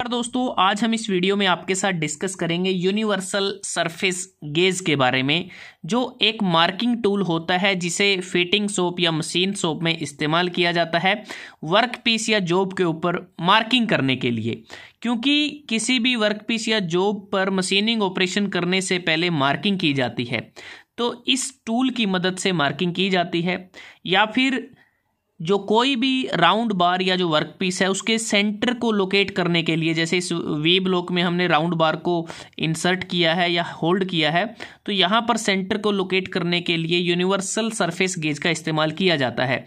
दोस्तों, आज हम इस वीडियो में आपके साथ डिस्कस करेंगे यूनिवर्सल सरफेस गेज के बारे में, जो एक मार्किंग टूल होता है जिसे फिटिंग शॉप या मशीन शॉप में इस्तेमाल किया जाता है वर्क पीस या जॉब के ऊपर मार्किंग करने के लिए। क्योंकि किसी भी वर्क पीस या जॉब पर मशीनिंग ऑपरेशन करने से पहले मार्किंग की जाती है, तो इस टूल की मदद से मार्किंग की जाती है। या फिर जो कोई भी राउंड बार या जो वर्क पीस है उसके सेंटर को लोकेट करने के लिए, जैसे इस वी ब्लॉक में हमने राउंड बार को इंसर्ट किया है या होल्ड किया है, तो यहाँ पर सेंटर को लोकेट करने के लिए यूनिवर्सल सरफेस गेज का इस्तेमाल किया जाता है।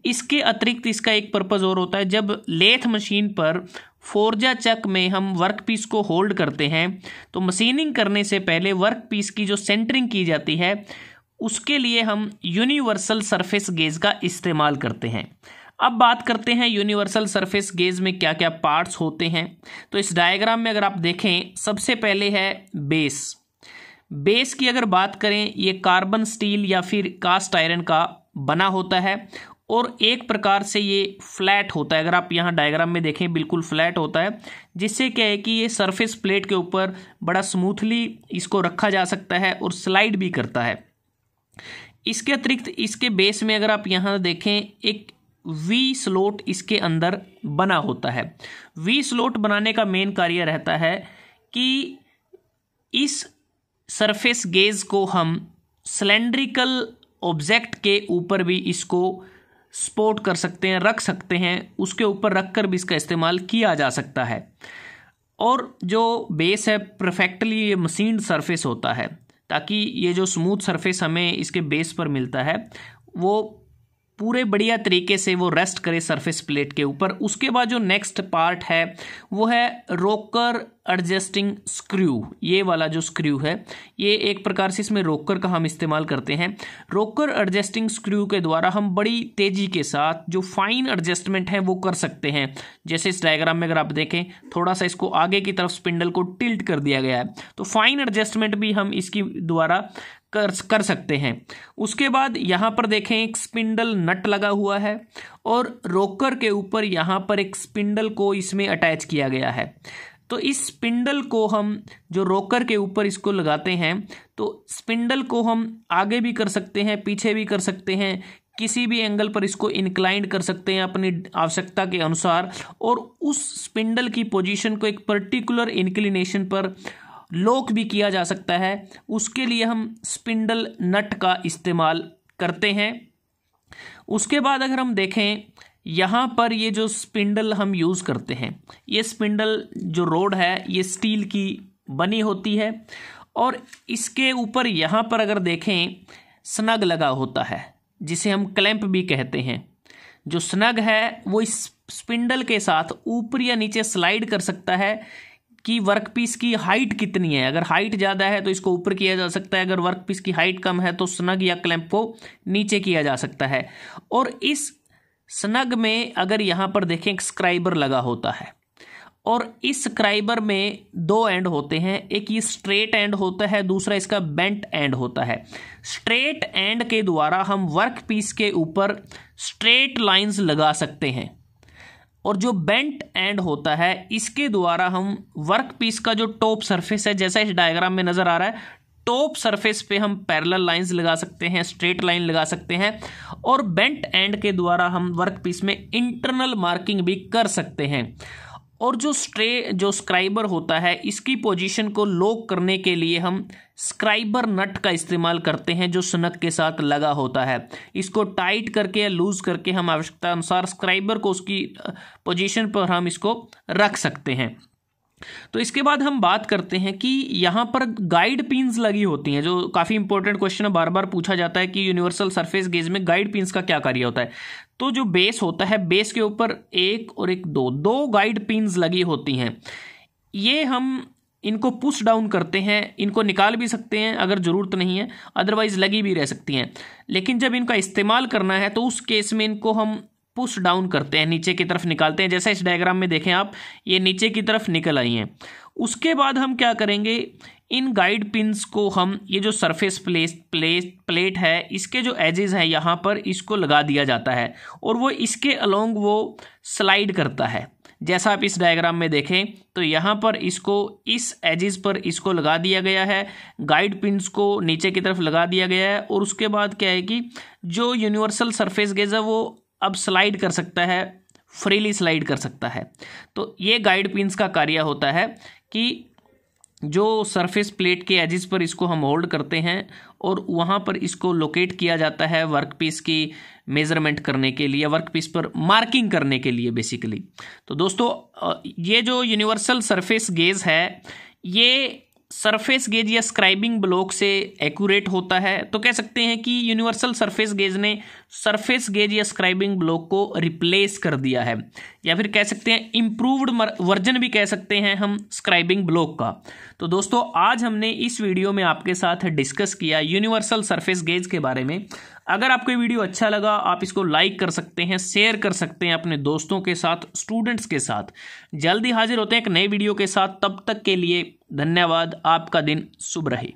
इसके अतिरिक्त इसका एक पर्पज़ और होता है, जब लेथ मशीन पर फोर्जा चक में हम वर्क पीस को होल्ड करते हैं तो मशीनिंग करने से पहले वर्क पीस की जो सेंटरिंग की जाती है उसके लिए हम यूनिवर्सल सरफेस गेज का इस्तेमाल करते हैं। अब बात करते हैं यूनिवर्सल सरफेस गेज में क्या क्या पार्ट्स होते हैं। तो इस डायग्राम में अगर आप देखें, सबसे पहले है बेस। बेस की अगर बात करें, ये कार्बन स्टील या फिर कास्ट आयरन का बना होता है और एक प्रकार से ये फ्लैट होता है। अगर आप यहाँ डायग्राम में देखें, बिल्कुल फ्लैट होता है, जिससे क्या है कि ये सरफेस प्लेट के ऊपर बड़ा स्मूथली इसको रखा जा सकता है और स्लाइड भी करता है। इसके अतिरिक्त इसके बेस में अगर आप यहाँ देखें, एक वी स्लॉट इसके अंदर बना होता है। वी स्लॉट बनाने का मेन कार्य रहता है कि इस सरफेस गेज को हम सिलेंड्रिकल ऑब्जेक्ट के ऊपर भी इसको सपोर्ट कर सकते हैं, रख सकते हैं, उसके ऊपर रखकर भी इसका इस्तेमाल किया जा सकता है। और जो बेस है परफेक्टली ये मशीन्ड सरफेस होता है, ताकि ये जो स्मूथ सरफेस हमें इसके बेस पर मिलता है वो पूरे बढ़िया तरीके से वो रेस्ट करे सरफेस प्लेट के ऊपर। उसके बाद जो नेक्स्ट पार्ट है वो है रोकर एडजस्टिंग स्क्रू। ये वाला जो स्क्रू है, ये एक प्रकार से इसमें रोकर का हम इस्तेमाल करते हैं। रोकर एडजस्टिंग स्क्रू के द्वारा हम बड़ी तेज़ी के साथ जो फाइन एडजस्टमेंट है वो कर सकते हैं। जैसे इस डायग्राम में अगर आप देखें, थोड़ा सा इसको आगे की तरफ स्पिंडल को टिल्ट कर दिया गया है, तो फाइन एडजस्टमेंट भी हम इसकी द्वारा कर सकते हैं। उसके बाद यहाँ पर देखें, एक स्पिंडल नट लगा हुआ है और रोकर के ऊपर यहाँ पर एक स्पिंडल को इसमें अटैच किया गया है। तो इस स्पिंडल को हम जो रोकर के ऊपर इसको लगाते हैं, तो स्पिंडल को हम आगे भी कर सकते हैं, पीछे भी कर सकते हैं, किसी भी एंगल पर इसको इंक्लाइंड कर सकते हैं अपनी आवश्यकता के अनुसार, और उस स्पिंडल की पोजीशन को एक पर्टिकुलर इंक्लिनेशन पर लॉक भी किया जा सकता है। उसके लिए हम स्पिंडल नट का इस्तेमाल करते हैं। उसके बाद अगर हम देखें, यहाँ पर ये जो स्पिंडल हम यूज़ करते हैं, ये स्पिंडल जो रोड है ये स्टील की बनी होती है और इसके ऊपर यहाँ पर अगर देखें स्नग लगा होता है, जिसे हम क्लैंप भी कहते हैं। जो स्नग है वो इस स्पिंडल के साथ ऊपर या नीचे स्लाइड कर सकता है कि वर्कपीस की हाइट कितनी है। अगर हाइट ज़्यादा है तो इसको ऊपर किया जा सकता है, अगर वर्कपीस की हाइट कम है तो स्नग या क्लैंप को नीचे किया जा सकता है। और इस स्नग में अगर यहाँ पर देखें, एक स्क्राइबर लगा होता है और इस स्क्राइबर में दो एंड होते हैं, एक ये स्ट्रेट एंड होता है, दूसरा इसका बेंट एंड होता है। स्ट्रेट एंड के द्वारा हम वर्कपीस के ऊपर स्ट्रेट लाइंस लगा सकते हैं और जो बेंट एंड होता है इसके द्वारा हम वर्क पीस का जो टॉप सरफेस है, जैसा इस डायग्राम में नज़र आ रहा है, टॉप सरफेस पे हम पैरेलल लाइंस लगा सकते हैं, स्ट्रेट लाइन लगा सकते हैं, और बेंट एंड के द्वारा हम वर्क पीस में इंटरनल मार्किंग भी कर सकते हैं। और जो स्क्राइबर होता है, इसकी पोजीशन को लॉक करने के लिए हम स्क्राइबर नट का इस्तेमाल करते हैं, जो स्नग के साथ लगा होता है। इसको टाइट करके या लूज करके हम आवश्यकता अनुसार स्क्राइबर को उसकी पोजीशन पर हम इसको रख सकते हैं। तो इसके बाद हम बात करते हैं कि यहाँ पर गाइड पिन्स लगी होती हैं, जो काफ़ी इंपॉर्टेंट क्वेश्चन है, बार बार पूछा जाता है कि यूनिवर्सल सरफेस गेज में गाइड पिन्स का क्या कार्य होता है। तो जो बेस होता है, बेस के ऊपर एक और एक दो गाइड पिन्स लगी होती हैं। ये हम इनको पुश डाउन करते हैं, इनको निकाल भी सकते हैं अगर ज़रूरत नहीं है, अदरवाइज लगी भी रह सकती हैं। लेकिन जब इनका इस्तेमाल करना है तो उस केस में इनको हम पुश डाउन करते हैं, नीचे की तरफ निकालते हैं। जैसा इस डायग्राम में देखें आप, ये नीचे की तरफ निकल आई हैं। उसके बाद हम क्या करेंगे, इन गाइड पिन्स को हम ये जो सरफेस प्लेट है, इसके जो एजेस हैं यहाँ पर इसको लगा दिया जाता है और वो इसके अलोंग वो स्लाइड करता है। जैसा आप इस डायग्राम में देखें तो यहाँ पर इसको इस एजिस पर इसको लगा दिया गया है, गाइड पिंस को नीचे की तरफ लगा दिया गया है, और उसके बाद क्या है कि जो यूनिवर्सल सरफेस गेज है वो अब स्लाइड कर सकता है, फ्रीली स्लाइड कर सकता है। तो ये गाइड पिंस का कार्य होता है कि जो सरफेस प्लेट के एजिस पर इसको हम होल्ड करते हैं और वहाँ पर इसको लोकेट किया जाता है वर्कपीस की मेजरमेंट करने के लिए, वर्कपीस पर मार्किंग करने के लिए बेसिकली। तो दोस्तों ये जो यूनिवर्सल सरफेस गेज है ये सरफेस गेज या स्क्राइबिंग ब्लॉक से एक्यूरेट होता है। तो कह सकते हैं कि यूनिवर्सल सरफेस गेज ने सरफेस गेज या स्क्राइबिंग ब्लॉक को रिप्लेस कर दिया है, या फिर कह सकते हैं इम्प्रूव्ड वर्जन भी कह सकते हैं हम स्क्राइबिंग ब्लॉक का। तो दोस्तों आज हमने इस वीडियो में आपके साथ डिस्कस किया यूनिवर्सल सरफेस गेज के बारे में। अगर आपको ये वीडियो अच्छा लगा आप इसको लाइक कर सकते हैं, शेयर कर सकते हैं अपने दोस्तों के साथ, स्टूडेंट्स के साथ। जल्दी हाजिर होते हैं एक नए वीडियो के साथ, तब तक के लिए धन्यवाद। आपका दिन शुभ रहे।